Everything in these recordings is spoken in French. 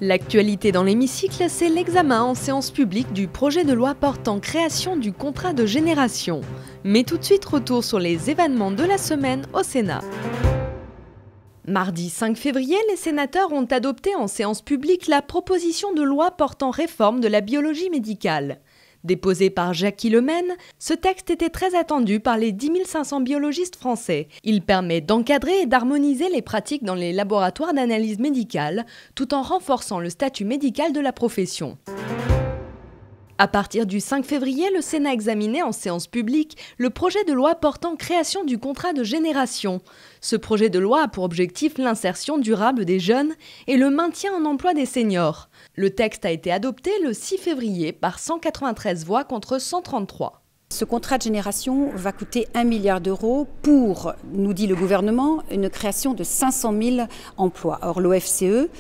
L'actualité dans l'hémicycle, c'est l'examen en séance publique du projet de loi portant création du contrat de génération. Mais tout de suite, retour sur les événements de la semaine au Sénat. Mardi 5 février, les sénateurs ont adopté en séance publique la proposition de loi portant réforme de la biologie médicale. Déposé par Jacky Lemaine, ce texte était très attendu par les 10 500 biologistes français. Il permet d'encadrer et d'harmoniser les pratiques dans les laboratoires d'analyse médicale, tout en renforçant le statut médical de la profession. À partir du 5 février, le Sénat examinait en séance publique le projet de loi portant création du contrat de génération. Ce projet de loi a pour objectif l'insertion durable des jeunes et le maintien en emploi des seniors. Le texte a été adopté le 6 février par 193 voix contre 133. Ce contrat de génération va coûter 1 milliard d'euros pour, nous dit le gouvernement, une création de 500 000 emplois. Or, l'OFCE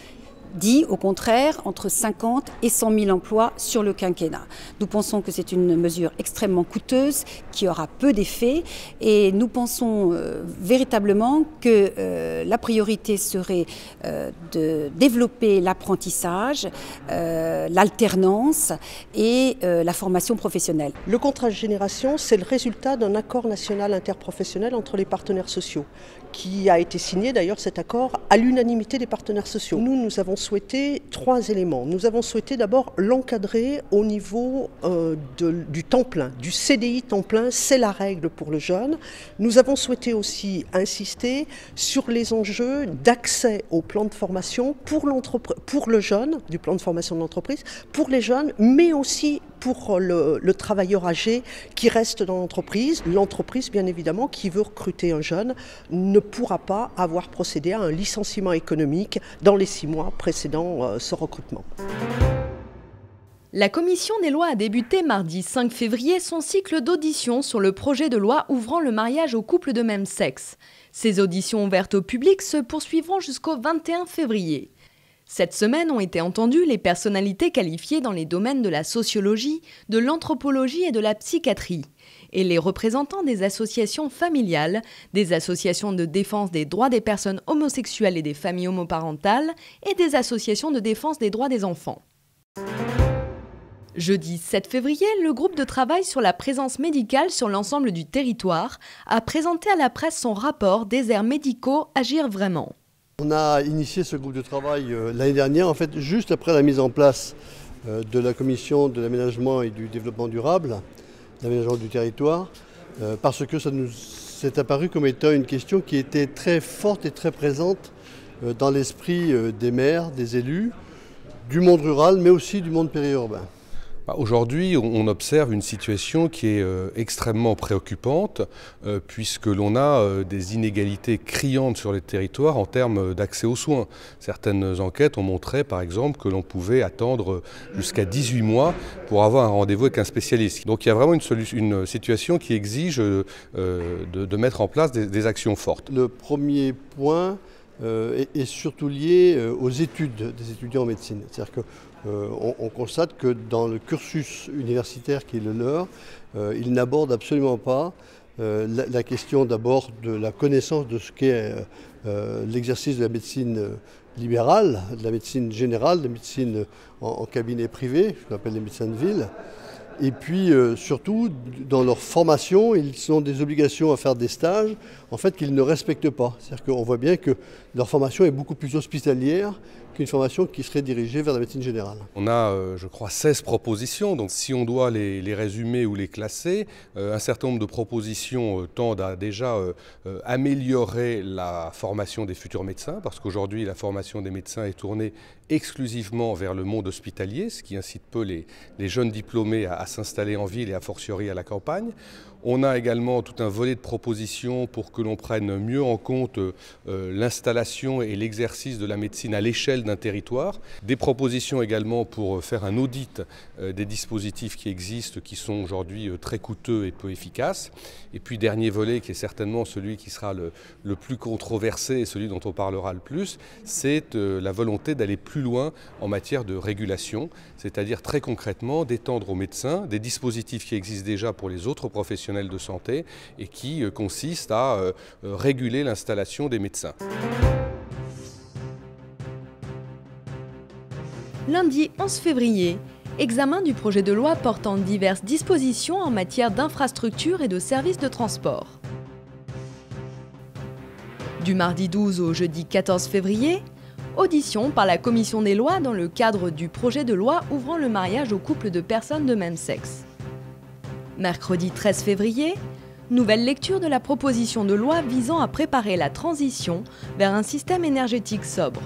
dit au contraire entre 50 et 100 000 emplois sur le quinquennat. Nous pensons que c'est une mesure extrêmement coûteuse qui aura peu d'effet et nous pensons véritablement que la priorité serait de développer l'apprentissage, l'alternance et la formation professionnelle. Le contrat de génération, c'est le résultat d'un accord national interprofessionnel entre les partenaires sociaux qui a été signé d'ailleurs cet accord à l'unanimité des partenaires sociaux. Nous avons souhaité 3 éléments. Nous avons souhaité d'abord l'encadrer au niveau du temps plein, du CDI temps plein, c'est la règle pour le jeune. Nous avons souhaité aussi insister sur les enjeux d'accès au plan de formation pour le jeune, du plan de formation de l'entreprise, pour les jeunes, mais aussi pour le travailleur âgé qui reste dans l'entreprise. L'entreprise, bien évidemment, qui veut recruter un jeune, ne pourra pas avoir procédé à un licenciement économique dans les 6 mois précédant ce recrutement. La commission des lois a débuté mardi 5 février son cycle d'auditions sur le projet de loi ouvrant le mariage aux couples de même sexe. Ces auditions ouvertes au public se poursuivront jusqu'au 21 février. Cette semaine ont été entendues les personnalités qualifiées dans les domaines de la sociologie, de l'anthropologie et de la psychiatrie, et les représentants des associations familiales, des associations de défense des droits des personnes homosexuelles et des familles homoparentales, et des associations de défense des droits des enfants. Jeudi 7 février, le groupe de travail sur la présence médicale sur l'ensemble du territoire a présenté à la presse son rapport « Déserts médicaux, agir vraiment ». On a initié ce groupe de travail l'année dernière, en fait, juste après la mise en place de la commission de l'aménagement et du développement durable, l'aménagement du territoire, parce que ça nous s'est apparu comme étant une question qui était très forte et très présente dans l'esprit des maires, des élus, du monde rural, mais aussi du monde périurbain. Aujourd'hui, on observe une situation qui est extrêmement préoccupante puisque l'on a des inégalités criantes sur les territoires en termes d'accès aux soins. Certaines enquêtes ont montré, par exemple, que l'on pouvait attendre jusqu'à 18 mois pour avoir un rendez-vous avec un spécialiste. Donc il y a vraiment une situation qui exige de mettre en place des actions fortes. Le premier point est surtout lié aux études des étudiants en médecine. C'est-à-dire qu'on constate que dans le cursus universitaire qui est le leur, ils n'abordent absolument pas la question d'abord de la connaissance de ce qu'est l'exercice de la médecine libérale, de la médecine générale, de la médecine en cabinet privé, ce qu'on appelle les médecins de ville. Et puis surtout, dans leur formation, ils ont des obligations à faire des stages en fait, qu'ils ne respectent pas. C'est-à-dire qu'on voit bien que leur formation est beaucoup plus hospitalière qu'une formation qui serait dirigée vers la médecine générale. On a, je crois, 16 propositions. Donc si on doit les résumer ou les classer, un certain nombre de propositions tendent à déjà améliorer la formation des futurs médecins, parce qu'aujourd'hui, la formation des médecins est tournée exclusivement vers le monde hospitalier, ce qui incite peu les jeunes diplômés à s'installer en ville et a fortiori à la campagne. On a également tout un volet de propositions pour que l'on prenne mieux en compte l'installation et l'exercice de la médecine à l'échelle d'un territoire. Des propositions également pour faire un audit des dispositifs qui existent, qui sont aujourd'hui très coûteux et peu efficaces. Et puis dernier volet, qui est certainement celui qui sera le plus controversé et celui dont on parlera le plus, c'est la volonté d'aller plus loin en matière de régulation, c'est-à-dire très concrètement d'étendre aux médecins des dispositifs qui existent déjà pour les autres professionnels de santé et qui consistent à réguler l'installation des médecins. Lundi 11 février, examen du projet de loi portant diverses dispositions en matière d'infrastructures et de services de transport. Du mardi 12 au jeudi 14 février, audition par la Commission des lois dans le cadre du projet de loi ouvrant le mariage aux couples de personnes de même sexe. Mercredi 13 février, nouvelle lecture de la proposition de loi visant à préparer la transition vers un système énergétique sobre.